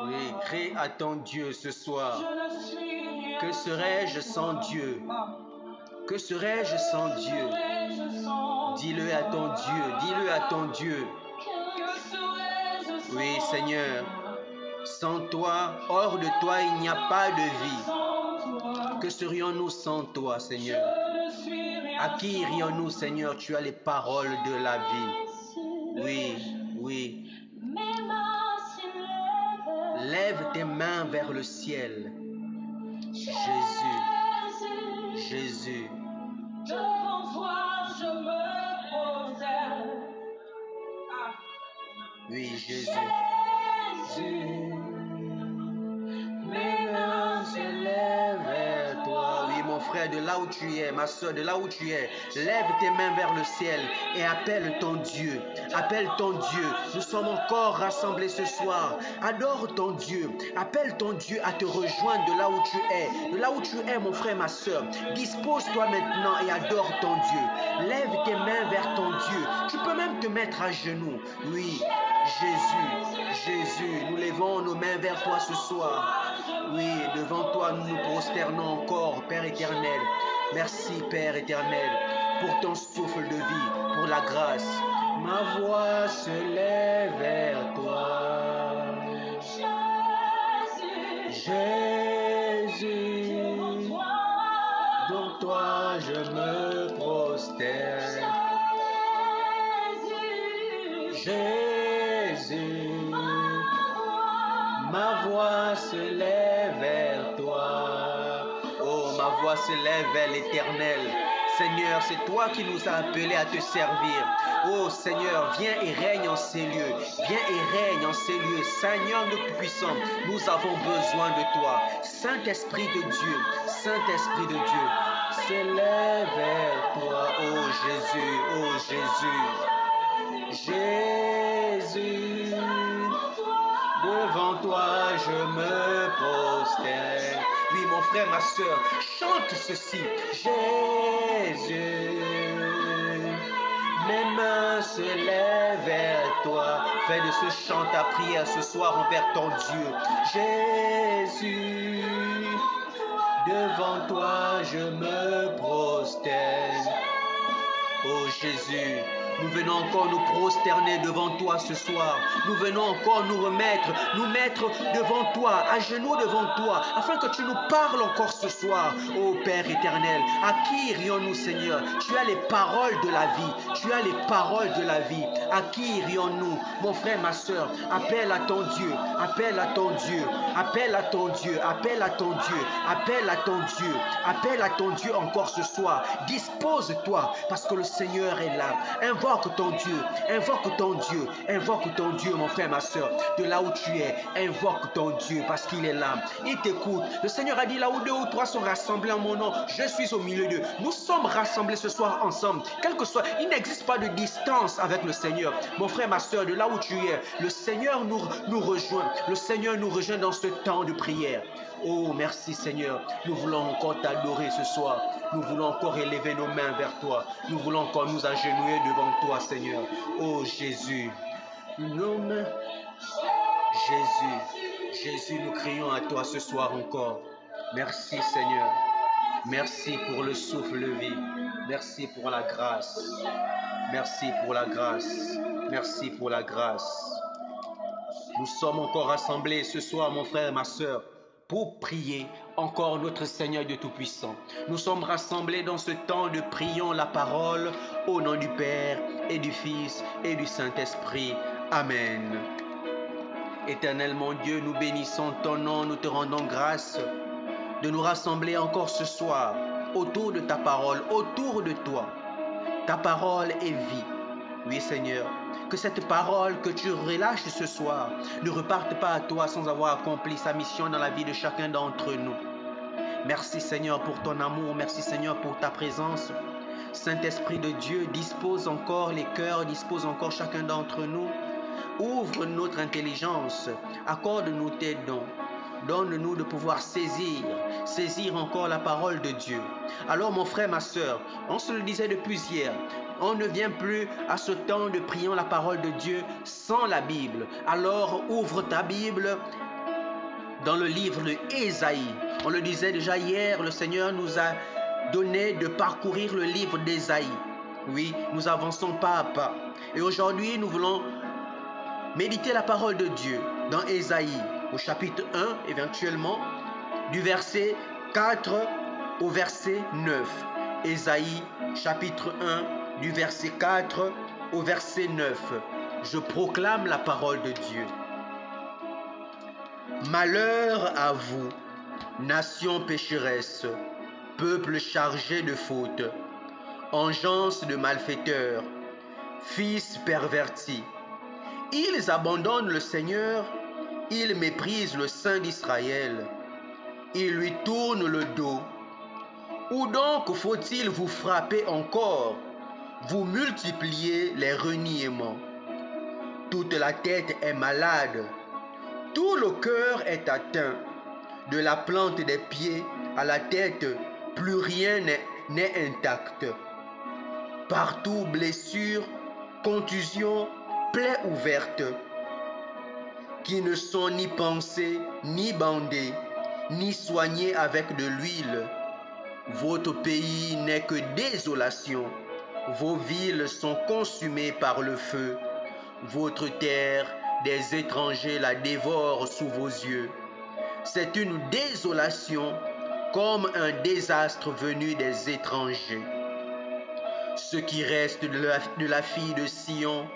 Oui, crie à ton Dieu ce soir. Que serais-je sans Dieu? Que serais-je sans Dieu? Dis-le à ton Dieu, dis-le à ton Dieu. Oui, Seigneur, sans toi, hors de toi, il n'y a pas de vie. Que serions-nous sans toi, Seigneur? À qui irions-nous, Seigneur? Tu as les paroles de la vie. Oui, oui. Lève tes mains vers le ciel. Jésus, Jésus. Devant toi, je me prosterne. Oui, Jésus. Jésus. Mes mains s'élèvent vers toi. Oui, mon frère, de là où tu es, ma soeur, de là où tu es, lève tes mains vers le ciel et appelle ton Dieu. Appelle ton Dieu. Nous sommes encore rassemblés ce soir. Adore ton Dieu. Appelle ton Dieu à te rejoindre de là où tu es. De là où tu es, mon frère, ma soeur. Dispose-toi maintenant et adore ton Dieu. Lève tes mains vers ton Dieu. Tu peux même te mettre à genoux. Oui, Jésus, Jésus, nous levons nos mains vers toi ce soir. Oui, devant toi, nous nous prosternons encore, Père éternel. Merci, Père éternel, pour ton souffle de vie, pour la grâce. Ma voix se lève vers toi. Jésus, devant toi, je me prosterne. Jésus, ma voix se lève vers toi. Oh, ma voix se lève vers l'Éternel. Seigneur, c'est toi qui nous as appelés à te servir. Oh Seigneur, viens et règne en ces lieux. Viens et règne en ces lieux. Seigneur notre puissant, nous avons besoin de toi. Saint-Esprit de Dieu, Saint-Esprit de Dieu, se lève vers toi. Oh Jésus, oh Jésus. Jésus, devant toi je me prosterne. Oui, mon frère, ma soeur, chante ceci. Jésus, mes mains se lèvent vers toi. Fais de ce chant ta prière ce soir envers ton Dieu. Jésus, devant toi je me prosterne. Oh Jésus, nous venons encore nous prosterner devant toi ce soir. Nous venons encore nous mettre devant toi, à genoux devant toi, afin que tu nous parles encore ce soir. Oh Père éternel, à qui irions-nous, Seigneur? Tu as les paroles de la vie. Tu as les paroles de la vie. À qui irions-nous? Mon frère, ma soeur, appelle à ton Dieu. Appelle à ton Dieu. Appelle à ton Dieu. Appelle à ton Dieu. Appelle à ton Dieu. Appelle à ton Dieu encore ce soir. Dispose-toi, parce que le Seigneur est là. Invoque ton Dieu, invoque ton Dieu, invoque ton Dieu, mon frère, ma soeur. De là où tu es, invoque ton Dieu parce qu'il est là. Il t'écoute. Le Seigneur a dit, là où 2 ou 3 sont rassemblés en mon nom, je suis au milieu d'eux. Nous sommes rassemblés ce soir ensemble. Quel que soit, il n'existe pas de distance avec le Seigneur. Mon frère, ma soeur, de là où tu es, le Seigneur nous rejoint. Le Seigneur nous rejoint dans ce temps de prière. Oh, merci Seigneur. Nous voulons encore t'adorer ce soir. Nous voulons encore élever nos mains vers toi. Nous voulons encore nous agenouiller devant toi, Seigneur. Oh Jésus. Nos mains. Jésus. Jésus, nous crions à toi ce soir encore. Merci Seigneur. Merci pour le souffle de vie. Merci pour la grâce. Merci pour la grâce. Merci pour la grâce. Nous sommes encore rassemblés ce soir, mon frère et ma soeur, pour prier encore notre Seigneur de Tout-Puissant. Nous sommes rassemblés dans ce temps de prions la parole au nom du Père et du Fils et du Saint-Esprit. Amen. Éternel mon Dieu, nous bénissons ton nom, nous te rendons grâce de nous rassembler encore ce soir autour de ta parole, autour de toi. Ta parole est vie. Oui Seigneur, que cette parole que tu relâches ce soir ne reparte pas à toi sans avoir accompli sa mission dans la vie de chacun d'entre nous. Merci Seigneur pour ton amour, merci Seigneur pour ta présence. Saint-Esprit de Dieu, dispose encore les cœurs, dispose encore chacun d'entre nous. Ouvre notre intelligence, accorde-nous tes dons. Donne-nous de pouvoir saisir encore la parole de Dieu. Alors mon frère, ma soeur, on se le disait depuis hier, on ne vient plus à ce temps de priant la parole de Dieu sans la Bible. Alors ouvre ta Bible, dans le livre de Ésaïe. On le disait déjà hier, le Seigneur nous a donné de parcourir le livre d'Ésaïe. Oui, nous avançons pas à pas. Et aujourd'hui, nous voulons méditer la parole de Dieu dans Ésaïe, au chapitre 1, éventuellement, du verset 4 au verset 9. Ésaïe, chapitre 1, du verset 4 au verset 9. Je proclame la parole de Dieu. Malheur à vous, nation pécheresse, peuple chargé de fautes, engeance de malfaiteurs, fils pervertis. Ils abandonnent le Seigneur, ils méprisent le Saint d'Israël, ils lui tournent le dos. Où donc faut-il vous frapper encore, vous multiplier les reniements? Toute la tête est malade, tout le cœur est atteint, de la plante des pieds à la tête, plus rien n'est intact. Partout blessures, contusions, plaies ouvertes, qui ne sont ni pansées, ni bandées, ni soignées avec de l'huile. Votre pays n'est que désolation, vos villes sont consumées par le feu, votre terre, des étrangers la dévorent sous vos yeux. C'est une désolation comme un désastre venu des étrangers. Ce qui reste de la fille de Sion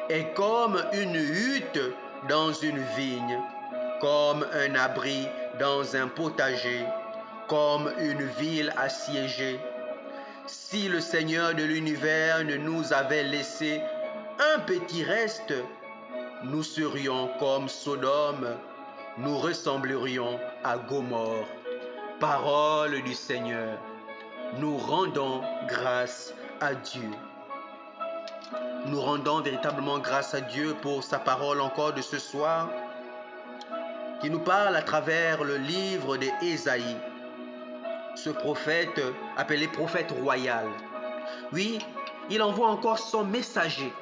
est comme une hutte dans une vigne, comme un abri dans un potager, comme une ville assiégée. Si le Seigneur de l'univers ne nous avait laissé un petit reste, nous serions comme Sodome, nous ressemblerions à Gomorrhe. Parole du Seigneur, nous rendons grâce à Dieu. Nous rendons véritablement grâce à Dieu pour sa parole encore de ce soir, qui nous parle à travers le livre d'Ésaïe, ce prophète appelé prophète royal. Oui, il envoie encore son messager,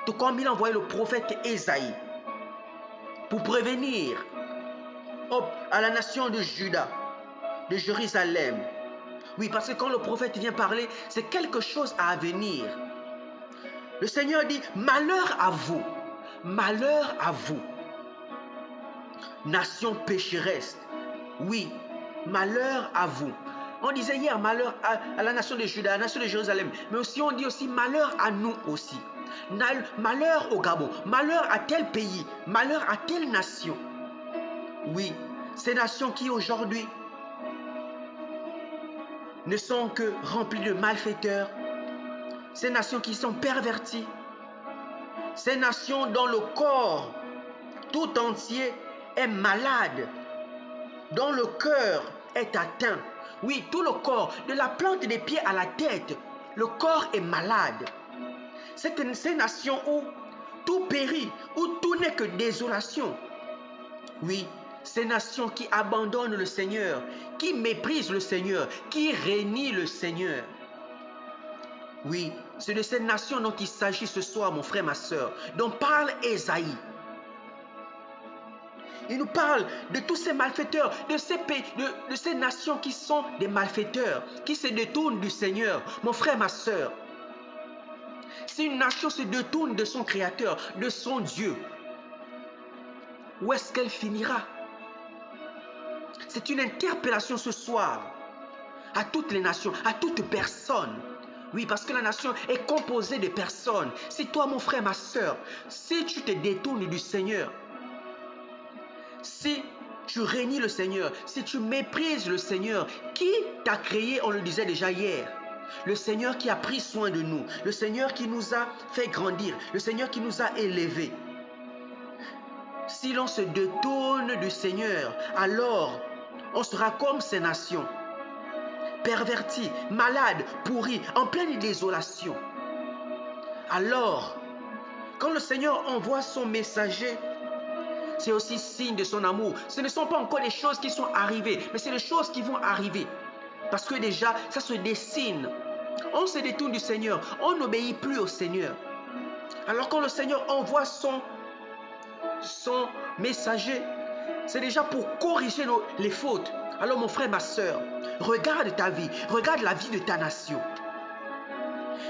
tout comme il envoyait le prophète Ésaïe, pour prévenir à la nation de Juda, de Jérusalem. Oui, parce que quand le prophète vient parler, c'est quelque chose à venir. Le Seigneur dit, malheur à vous, nation pécheresse. Oui, malheur à vous. On disait hier malheur à la nation de Juda, à la nation de Jérusalem, mais aussi on dit aussi malheur à nous aussi. Malheur au Gabon, malheur à tel pays, malheur à telle nation. Oui, ces nations qui aujourd'hui ne sont que remplies de malfaiteurs, ces nations qui sont perverties, ces nations dont le corps tout entier est malade, dont le cœur est atteint. Oui, tout le corps, de la plante des pieds à la tête, le corps est malade. C'est ces nations où tout périt, où tout n'est que désolation. Oui, ces nations qui abandonnent le Seigneur, qui méprisent le Seigneur, qui régnient le Seigneur. Oui, c'est de ces nations dont il s'agit ce soir, mon frère, ma soeur, dont parle Ésaïe. Il nous parle de tous ces malfaiteurs, de ces pays, de ces nations qui sont des malfaiteurs, qui se détournent du Seigneur. Mon frère, ma soeur, si une nation se détourne de son Créateur, de son Dieu, où est-ce qu'elle finira? C'est une interpellation ce soir à toutes les nations, à toute personne. Oui, parce que la nation est composée de personnes. Si toi, mon frère, ma soeur, si tu te détournes du Seigneur, si tu renies le Seigneur, si tu méprises le Seigneur, qui t'a créé, on le disait déjà hier, le Seigneur qui a pris soin de nous, le Seigneur qui nous a fait grandir, le Seigneur qui nous a élevés. Si l'on se détourne du Seigneur, alors on sera comme ces nations, pervertis, malades, pourris, en pleine désolation. Alors, quand le Seigneur envoie son messager, c'est aussi signe de son amour. Ce ne sont pas encore des choses qui sont arrivées, mais c'est des choses qui vont arriver. Parce que déjà, ça se dessine. On se détourne du Seigneur, on n'obéit plus au Seigneur. Alors quand le Seigneur envoie son messager, C'est déjà pour corriger les fautes. Alors mon frère, ma soeur, regarde ta vie, regarde la vie de ta nation.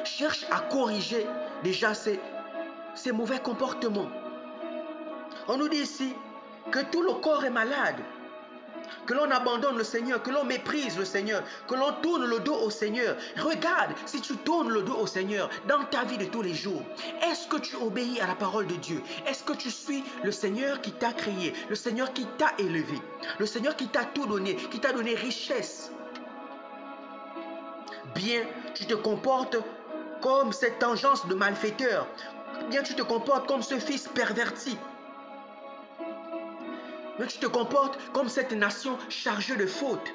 Cherche à corriger déjà ces mauvais comportements. On nous dit ici que tout le corps est malade, que l'on abandonne le Seigneur, que l'on méprise le Seigneur, que l'on tourne le dos au Seigneur. Regarde, si tu tournes le dos au Seigneur dans ta vie de tous les jours, est-ce que tu obéis à la parole de Dieu? Est-ce que tu suis le Seigneur qui t'a créé, le Seigneur qui t'a élevé, le Seigneur qui t'a tout donné, qui t'a donné richesse? Bien, tu te comportes comme cette tangence de malfaiteur. Bien, tu te comportes comme ce fils perverti. Mais tu te comportes comme cette nation chargée de fautes.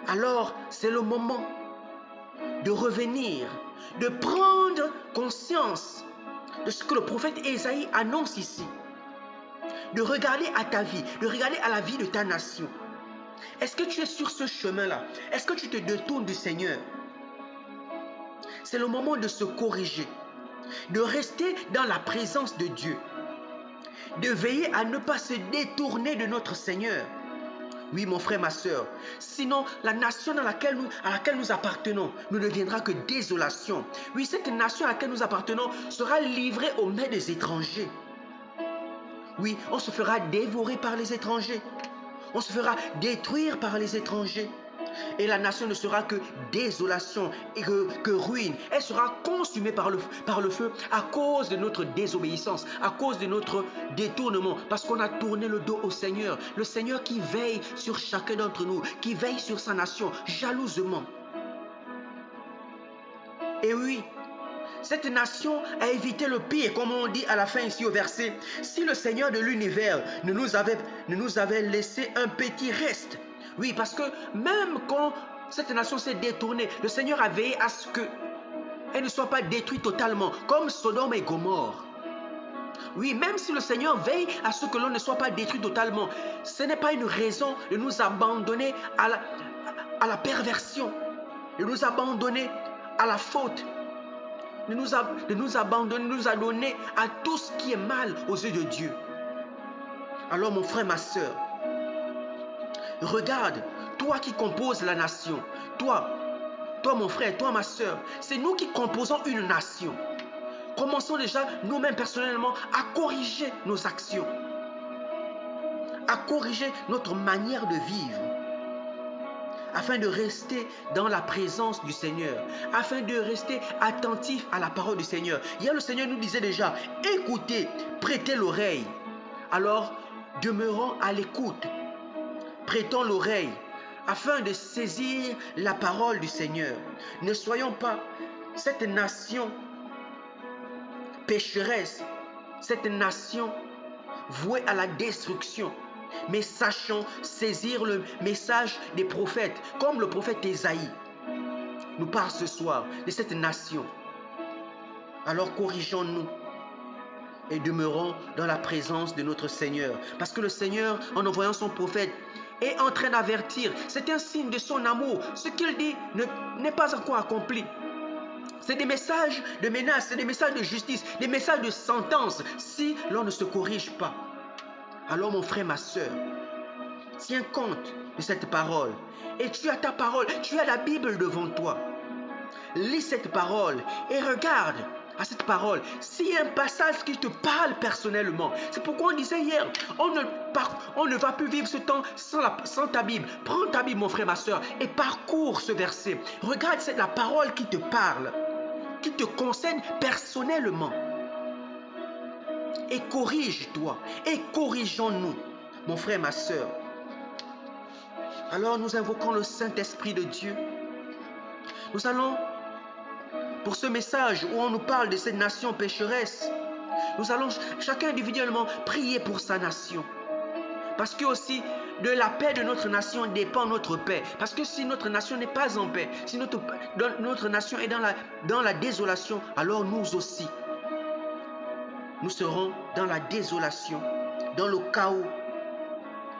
Alors, c'est le moment de revenir, de prendre conscience de ce que le prophète Ésaïe annonce ici. De regarder à ta vie, de regarder à la vie de ta nation. Est-ce que tu es sur ce chemin-là? Est-ce que tu te détournes du Seigneur? C'est le moment de se corriger, de rester dans la présence de Dieu, de veiller à ne pas se détourner de notre Seigneur. Oui, mon frère, ma soeur, sinon la nation à laquelle nous appartenons ne deviendra que désolation. Oui, cette nation à laquelle nous appartenons sera livrée aux mains des étrangers. Oui, on se fera dévorer par les étrangers. On se fera détruire par les étrangers. Et la nation ne sera que désolation et que ruine. Elle sera consumée par le feu à cause de notre désobéissance, à cause de notre détournement, parce qu'on a tourné le dos au Seigneur. Le Seigneur qui veille sur chacun d'entre nous, qui veille sur sa nation jalousement. Et oui, cette nation a évité le pire, comme on dit à la fin ici au verset. Si le Seigneur de l'univers ne nous avait laissé un petit reste. Oui, parce que même quand cette nation s'est détournée, le Seigneur a veillé à ce qu'elle ne soit pas détruite totalement, comme Sodome et Gomorrhe. Oui, même si le Seigneur veille à ce que l'on ne soit pas détruit totalement, ce n'est pas une raison de nous abandonner à la perversion, de nous abandonner à la faute, de nous abandonner, de nous adonner à tout ce qui est mal aux yeux de Dieu. Alors mon frère, ma soeur, regarde, toi qui composes la nation, toi mon frère, toi ma soeur, c'est nous qui composons une nation. Commençons déjà nous-mêmes personnellement à corriger nos actions, à corriger notre manière de vivre, afin de rester dans la présence du Seigneur, afin de rester attentif à la parole du Seigneur. Hier, le Seigneur nous disait déjà, écoutez, prêtez l'oreille. Alors, demeurons à l'écoute. Prêtons l'oreille afin de saisir la parole du Seigneur. Ne soyons pas cette nation pécheresse, cette nation vouée à la destruction, mais sachons saisir le message des prophètes, comme le prophète Ésaïe nous parle ce soir de cette nation. Alors corrigeons-nous et demeurons dans la présence de notre Seigneur. Parce que le Seigneur, en envoyant son prophète, est en train d'avertir. C'est un signe de son amour. Ce qu'il dit n'est pas encore accompli. C'est des messages de menace, c'est des messages de justice, des messages de sentence si l'on ne se corrige pas. Alors mon frère, ma soeur, tiens compte de cette parole. Et tu as ta parole, tu as la Bible devant toi. Lis cette parole et regarde à cette parole s'il y a un passage qui te parle personnellement. C'est pourquoi on disait hier, on ne va plus vivre ce temps sans ta Bible. Prends ta Bible, mon frère, ma soeur, et parcours ce verset. Regarde, c'est la parole qui te parle, qui te concerne personnellement. Et corrige-toi, et corrigeons-nous, mon frère, ma soeur. Alors nous invoquons le Saint-Esprit de Dieu. Nous allons, pour ce message où on nous parle de cette nation pécheresse, nous allons chacun individuellement prier pour sa nation. Parce que aussi, de la paix de notre nation dépend notre paix. Parce que si notre nation n'est pas en paix, si notre nation est dans la désolation, alors nous aussi, nous serons dans la désolation, dans le chaos.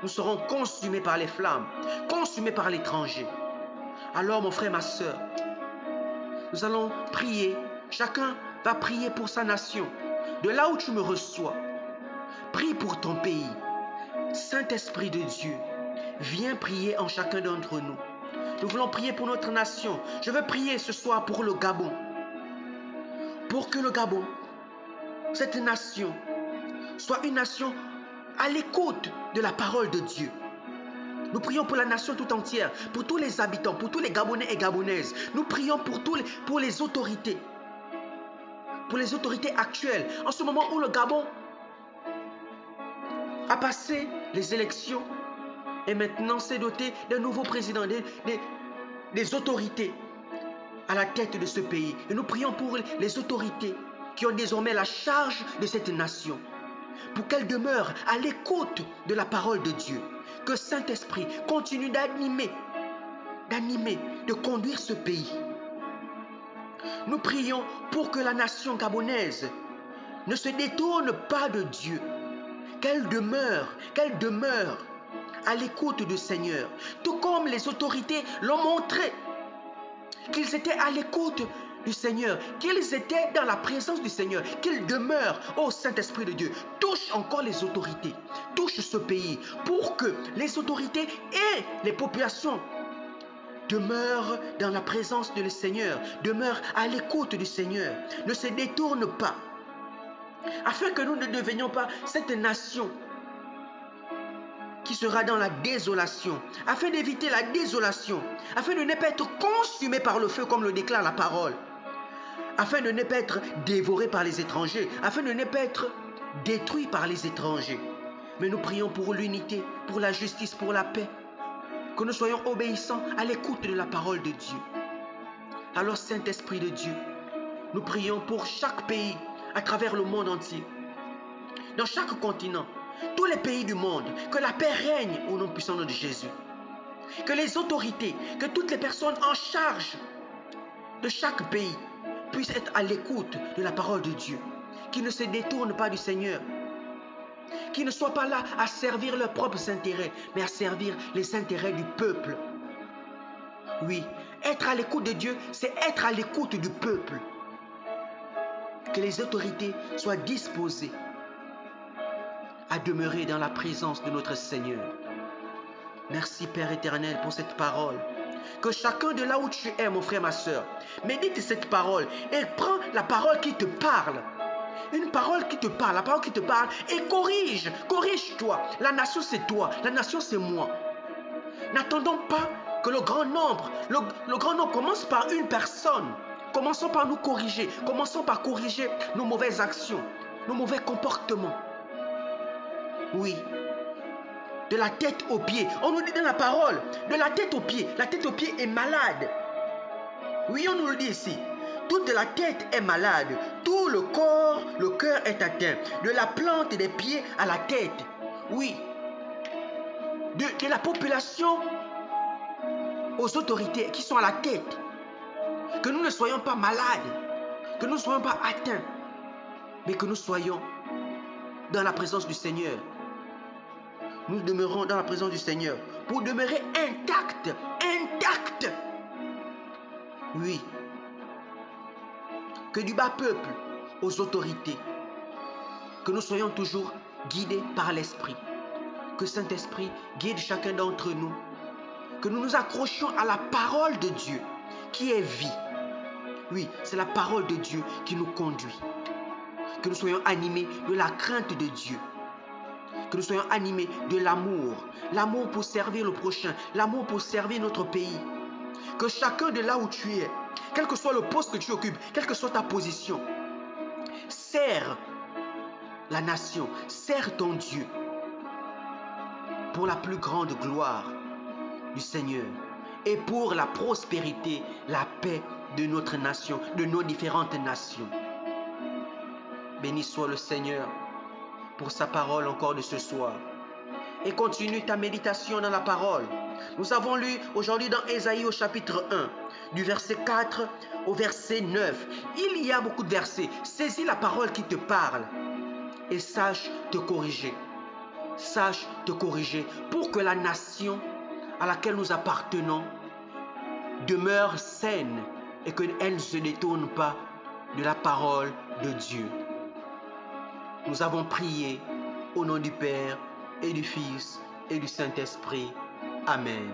Nous serons consumés par les flammes, consumés par l'étranger. Alors mon frère, ma soeur, nous allons prier. Chacun va prier pour sa nation. De là où tu me reçois, Prie pour ton pays. Saint-Esprit de Dieu, viens prier en chacun d'entre nous. Nous voulons prier pour notre nation. Je veux prier ce soir pour le Gabon. Pour que le Gabon, cette nation, soit une nation à l'écoute de la parole de Dieu. Nous prions pour la nation tout entière, pour tous les habitants, pour tous les Gabonais et Gabonaises. Nous prions pour les autorités actuelles. En ce moment où le Gabon a passé les élections et maintenant s'est doté d'un nouveau président, des autorités à la tête de ce pays. Et nous prions pour les autorités qui ont désormais la charge de cette nation, pour qu'elles demeurent à l'écoute de la parole de Dieu. Que Saint-Esprit continue d'animer, de conduire ce pays. Nous prions pour que la nation gabonaise ne se détourne pas de Dieu, qu'elle demeure à l'écoute du Seigneur, tout comme les autorités l'ont montré, qu'ils étaient à l'écoute du Seigneur, qu'ils étaient dans la présence du Seigneur, qu'ils demeurent. Ô Saint-Esprit de Dieu, touche encore les autorités, touche ce pays, pour que les autorités et les populations demeurent dans la présence du Seigneur, demeurent à l'écoute du Seigneur, ne se détournent pas, afin que nous ne devenions pas cette nation qui sera dans la désolation, afin d'éviter la désolation, afin de ne pas être consumé par le feu comme le déclare la parole, afin de ne pas être dévoré par les étrangers, afin de ne pas être détruit par les étrangers. Mais nous prions pour l'unité, pour la justice, pour la paix, que nous soyons obéissants à l'écoute de la parole de Dieu. Alors Saint-Esprit de Dieu, nous prions pour chaque pays à travers le monde entier, dans chaque continent, tous les pays du monde, que la paix règne au nom puissant de Jésus. Que les autorités, que toutes les personnes en charge de chaque pays puissent être à l'écoute de la parole de Dieu, qui ne se détournent pas du Seigneur, qui ne soient pas là à servir leurs propres intérêts, mais à servir les intérêts du peuple. Oui, être à l'écoute de Dieu, c'est être à l'écoute du peuple. Que les autorités soient disposées à demeurer dans la présence de notre Seigneur. Merci Père éternel pour cette parole. Que chacun de là où tu es, mon frère, ma soeur, médite cette parole et prends la parole qui te parle. Une parole qui te parle, la parole qui te parle, et corrige-toi. La nation c'est toi, la nation c'est moi. N'attendons pas que le grand nombre commence par une personne. Commençons par nous corriger, commençons par corriger nos mauvaises actions, nos mauvais comportements. Oui, de la tête aux pieds. On nous dit dans la parole, de la tête aux pieds. La tête aux pieds est malade. Oui, on nous le dit ici. Toute la tête est malade. Tout le corps, le cœur est atteint. De la plante des pieds à la tête. Oui. De la population aux autorités qui sont à la tête. Que nous ne soyons pas malades. Que nous ne soyons pas atteints. Mais que nous soyons dans la présence du Seigneur. Nous demeurons dans la présence du Seigneur pour demeurer intacts. Oui. Que du bas peuple aux autorités, que nous soyons toujours guidés par l'Esprit. Que Saint-Esprit guide chacun d'entre nous. Que nous nous accrochions à la parole de Dieu qui est vie. Oui, c'est la parole de Dieu qui nous conduit. Que nous soyons animés de la crainte de Dieu. Que nous soyons animés de l'amour. L'amour pour servir le prochain. L'amour pour servir notre pays. Que chacun de là où tu es, quel que soit le poste que tu occupes, quelle que soit ta position, sers la nation, sers ton Dieu pour la plus grande gloire du Seigneur et pour la prospérité, la paix de notre nation, de nos différentes nations. Béni soit le Seigneur pour sa parole encore de ce soir. Et continue ta méditation dans la parole. Nous avons lu aujourd'hui dans Ésaïe au chapitre 1, du verset 4 au verset 9. Il y a beaucoup de versets. Saisis la parole qui te parle et sache te corriger. Sache te corriger pour que la nation à laquelle nous appartenons demeure saine et qu'elle ne se détourne pas de la parole de Dieu. Nous avons prié Au nom du Père, et du Fils, et du Saint-Esprit. Amen.